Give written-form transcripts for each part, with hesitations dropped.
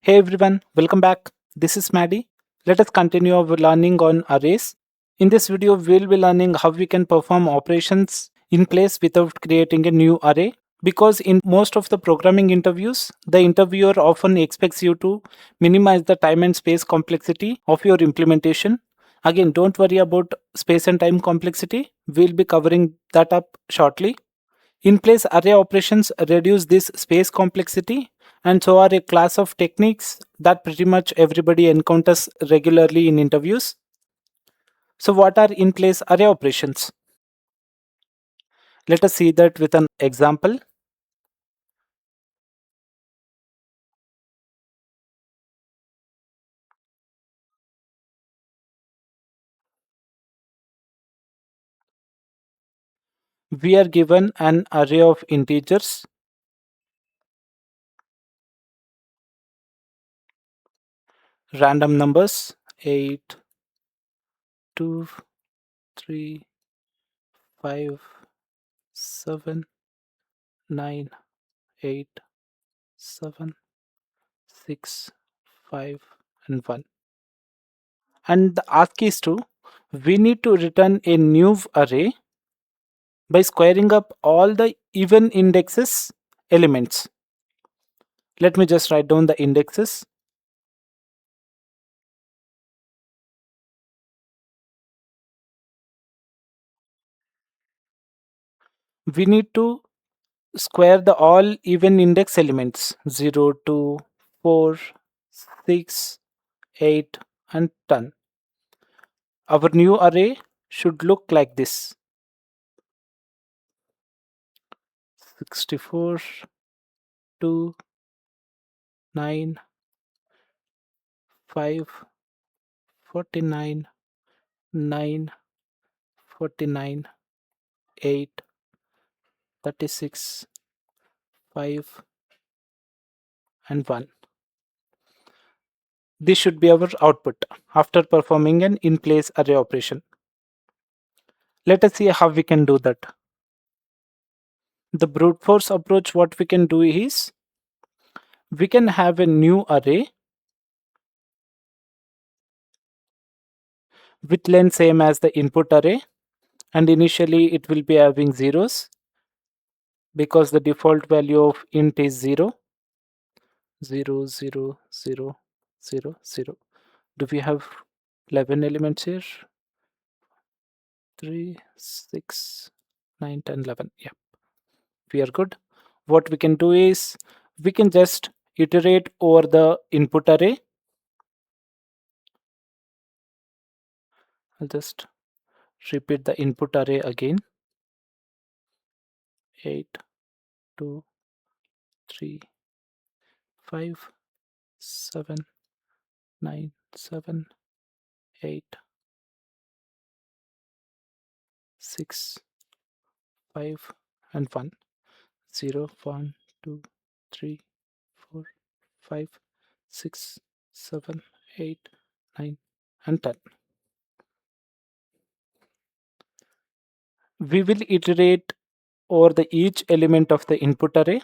Hey everyone, welcome back. This is Maddie. Let us continue our learning on arrays. In this video, we'll be learning how we can perform operations in place without creating a new array. Because in most of the programming interviews, the interviewer often expects you to minimize the time and space complexity of your implementation. Again, don't worry about space and time complexity. We'll be covering that up shortly. In place array operations reduce this space complexity and so are a class of techniques that pretty much everybody encounters regularly in interviews. So what are in place array operations? Let us see that with an example. We are given an array of integers random numbers 8, 2, 3, 5, 7, 9, 8, 7, 6, 5, and 1. And the ask is to we need to return a new array by squaring up all the even indexes elements. Let me just write down the indexes. We need to square the all even index elements 0, 2, 4, 6, 8 and 10. Our new array should look like this: 64, 2, 9, 5, 49, 9, 49, 8, 36, 5 and 1. This should be our output after performing an in-place array operation. Let us see how we can do that. The brute force approach, what we can do is, we can have a new array with length same as the input array, and initially it will be having zeros because the default value of int is 0. 0, 0, 0, 0, 0. Do we have 11 elements here? 3, 6, 9, 10, 11. Yeah, we are good. What we can do is we can just iterate over the input array. I'll just repeat the input array again. 8, 2, 3, 5, 7, 9, 7, 8, 6, 5 and 1. 0, 1, 2, 3, 4, 5, 6, 7, 8, 9 and 10. We will iterate over the each element of the input array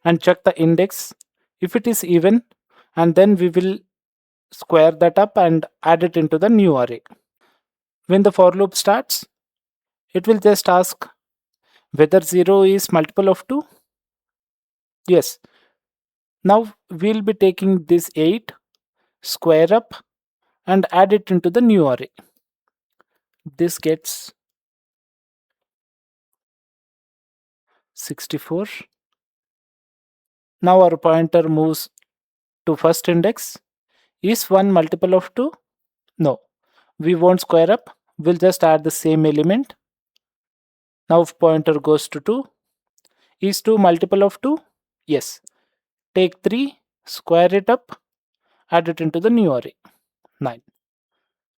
and check the index if it is even, and then we will square that up and add it into the new array. When the for loop starts, it will just ask whether 0 is multiple of 2. Yes. Now we'll be taking this 8, square up and add it into the new array. This gets 64. Now our pointer moves to first index. Is 1 multiple of 2? No. We won't square up. We'll just add the same element. Now if pointer goes to 2. Is 2 multiple of 2? Yes. Take 3, square it up, add it into the new array. 9.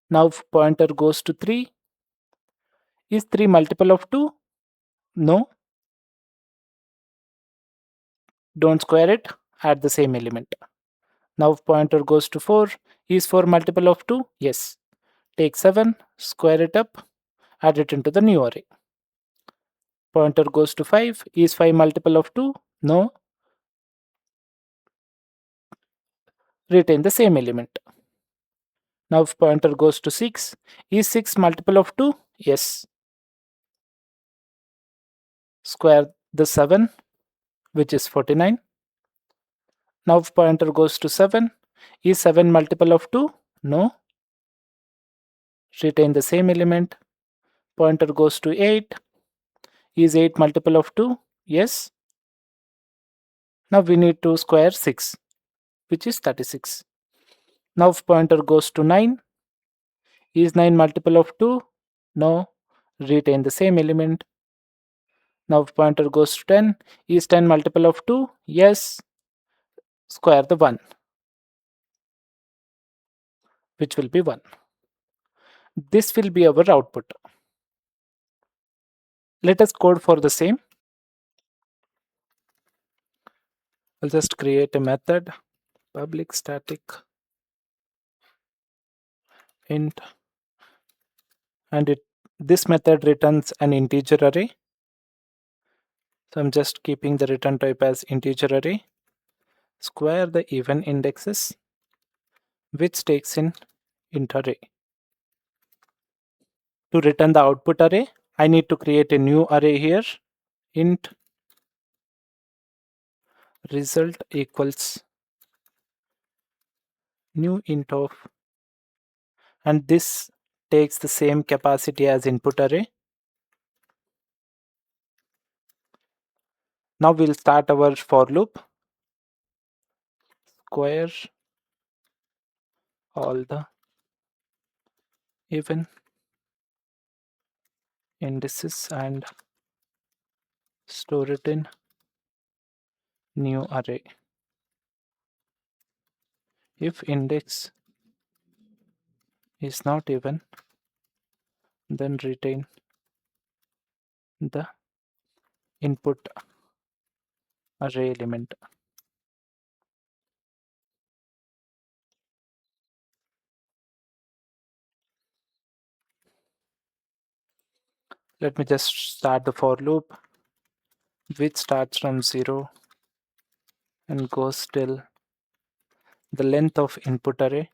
Now if pointer goes to 3. Is 3 multiple of 2? No. Don't square it, add the same element. Now if pointer goes to 4. Is 4 multiple of 2? Yes. Take 7, square it up, add it into the new array. Pointer goes to 5. Is 5 multiple of 2? No. retain the same element. Now if pointer goes to 6, is 6 multiple of 2? Yes. Square the 7, which is 49. Now if pointer goes to 7, is 7 multiple of 2? No. Retain the same element. Pointer goes to 8, is 8 multiple of 2? Yes. Now we need to square 6, which is 36. Now if pointer goes to 9, is 9 multiple of 2? No. Retain the same element. Now if pointer goes to 10, is 10 multiple of 2? Yes. Square the 1, which will be 1. This will be our output. Let us code for the same. I'll just create a method, public static int, and this method returns an integer array. So I'm just keeping the return type as integer array. Square the even indexes, which takes in int array. To return the output array, I need to create a new array here. Int result equals new int of, and this takes the same capacity as input array. Now we'll start our for loop. Square all the even indices and store it in new array. If index is not even, then retain the input array element. Let me just start the for loop, which starts from 0 and goes till the length of input array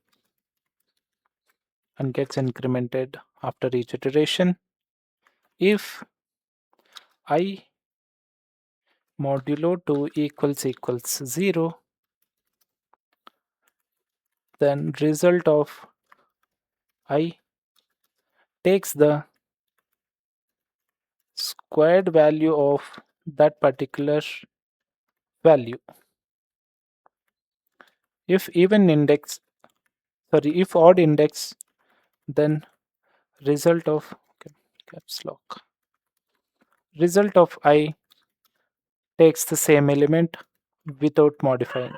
and gets incremented after each iteration. If I modulo 2 equals 0, then result of I takes the squared value of that particular value. If if odd index, then result of caps lock, result of I takes the same element without modifying.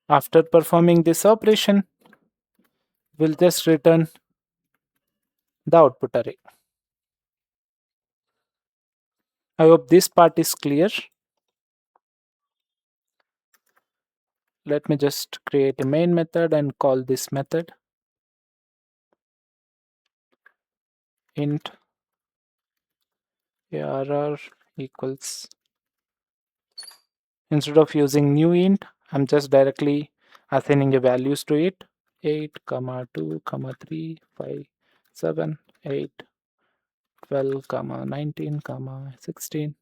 After performing this operation, we'll just return the output array. I hope this part is clear. Let me just create a main method and call this method int arr equals, instead of using new int, I'm just directly assigning the values to it. 8, 2, 3, 5, 7, 8, 12, 19, 16.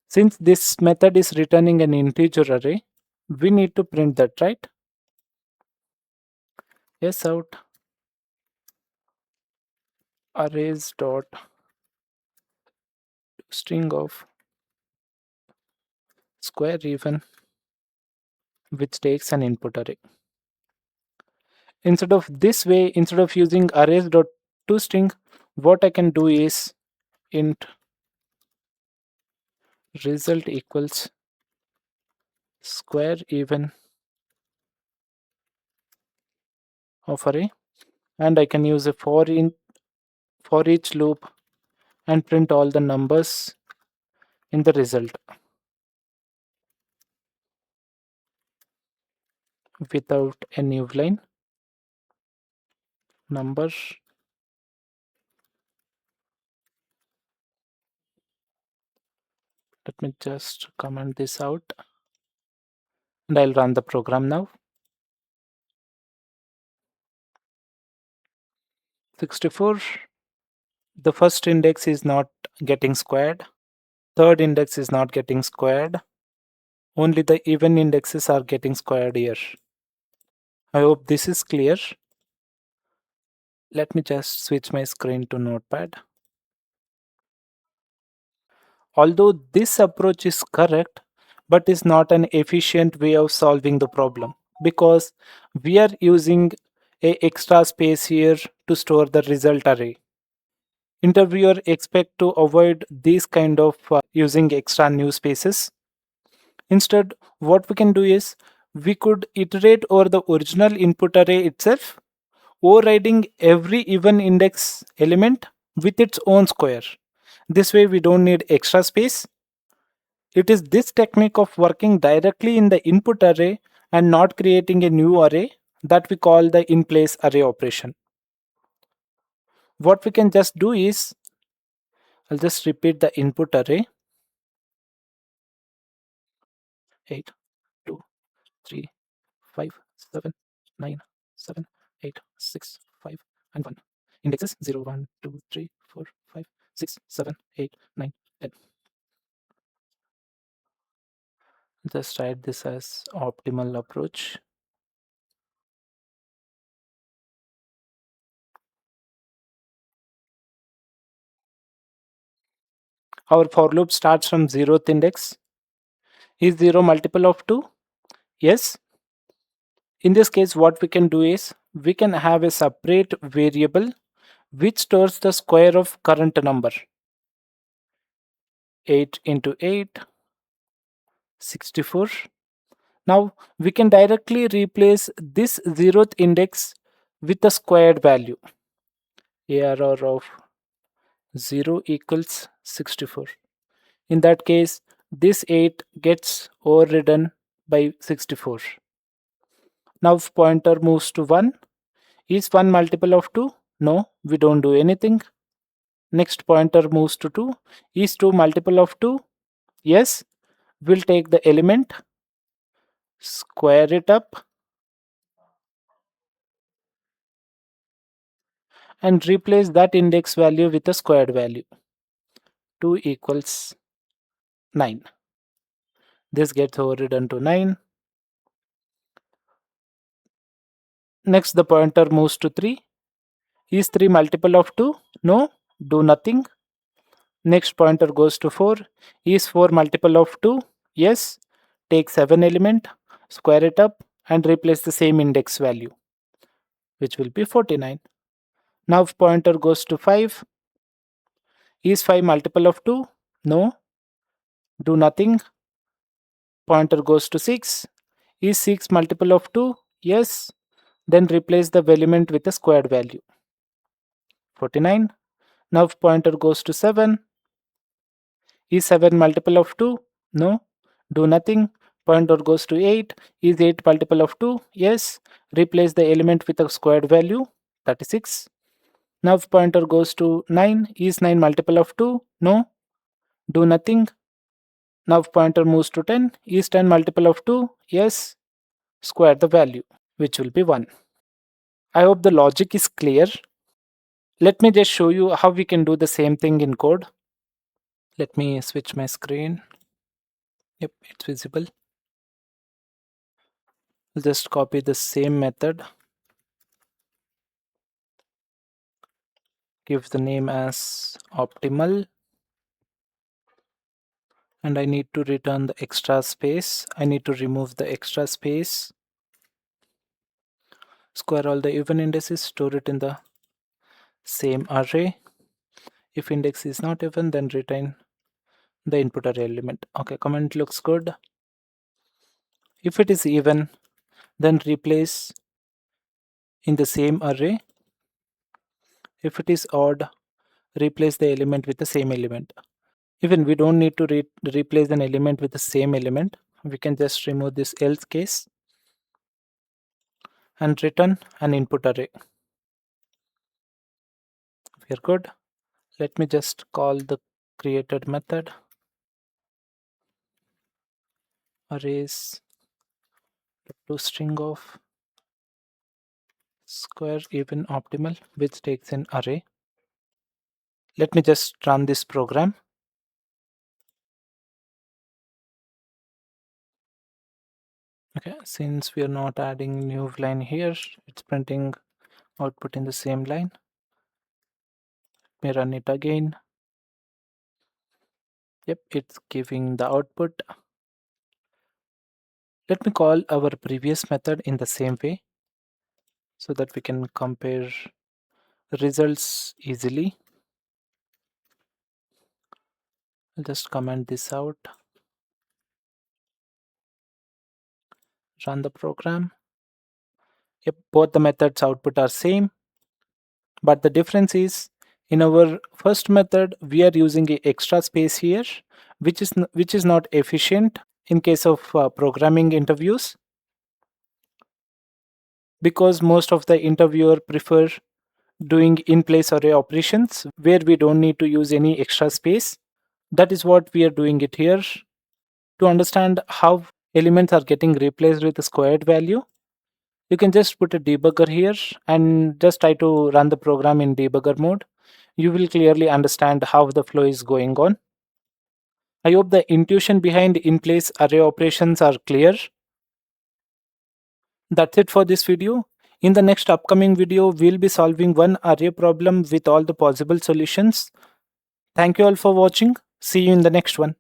Since this method is returning an integer array, we need to print that, right? Yes, out arrays dot string of square even, which takes an input array. Instead of this way, instead of using arrays dot toString, what I can do is int result equals square even of array, and I can use a for each loop and print all the numbers in the result without a new line. Number Let me just comment this out and I'll run the program now. 64, the first index is not getting squared. Third index is not getting squared. Only the even indexes are getting squared here. I hope this is clear. Let me just switch my screen to Notepad. Although this approach is correct, but is not an efficient way of solving the problem because we are using a extra space here to store the result array. Interviewer expect to avoid these kind of using extra new spaces. Instead, what we can do is we could iterate over the original input array itself, overriding every even index element with its own square. This way we don't need extra space. It is this technique of working directly in the input array and not creating a new array that we call the in-place array operation. What we can just do is, I'll just repeat the input array 8, 2, 3, 5, 7, 9, 7, 8, 6, 5, and 1. Indexes 0, 1, 2, 3, 4, 5, 6, 7, 8, 9, 10. Just write this as optimal approach. Our for loop starts from 0th index. Is 0 multiple of 2? Yes. In this case, what we can do is we can have a separate variable which stores the square of current number. 8 into 8, 64. Now we can directly replace this 0th index with a squared value. ARR of 0 equals 64. In that case, this 8 gets overridden by 64. Now if pointer moves to 1, is 1 multiple of 2? No, we don't do anything. Next pointer moves to 2. Is 2 multiple of 2? Yes. We'll take the element, square it up, and replace that index value with a squared value. 2 equals 9. This gets overridden to 9. Next, the pointer moves to 3. Is 3 multiple of 2? No. Do nothing. Next pointer goes to 4. Is 4 multiple of 2? Yes. Take 7 element, square it up, and replace the same index value, which will be 49. Now if pointer goes to 5, is 5 multiple of 2? No. Do nothing. Pointer goes to 6. Is 6 multiple of 2? Yes. Then replace the element with a squared value. 49. Now if pointer goes to 7. Is 7 multiple of 2? No. Do nothing. Pointer goes to 8. Is 8 multiple of 2? Yes. Replace the element with a squared value. 36. Now if pointer goes to 9. Is 9 multiple of 2? No. Do nothing. Now if pointer moves to 10. Is 10 multiple of 2? Yes. Square the value, which will be 1. I hope the logic is clear. Let me just show you how we can do the same thing in code. Let me switch my screen. Yep, it's visible. I'll just copy the same method. Give the name as optimal. And I need to return the extra space. I need to remove the extra space. Square all the even indices, store it in the same array. If index is not even, then return the input array element. Okay, comment looks good. If it is even, then replace in the same array. If it is odd, replace the element with the same element. Even we don't need to replace an element with the same element. We can just remove this else case and return an input array. We are good. Let me just call the created method. arrays to string of square even optimal, which takes an array. Let me just run this program. Okay, since we are not adding new line here, it's printing output in the same line. Let me run it again. Yep, it's giving the output. Let me call our previous method in the same way so that we can compare results easily. I'll just comment this out, run the program. Yep, both the methods output are same, but the difference is in our first method we are using a extra space here, which is not efficient in case of programming interviews, because most of the interviewer prefer doing in place array operations where we don't need to use any extra space. That is what we are doing it here. To understand how elements are getting replaced with a squared value, you can just put a debugger here and just try to run the program in debugger mode. You will clearly understand how the flow is going on. I hope the intuition behind in place array operations are clear. That's it for this video. In the next upcoming video, we'll be solving one array problem with all the possible solutions. Thank you all for watching. See you in the next one.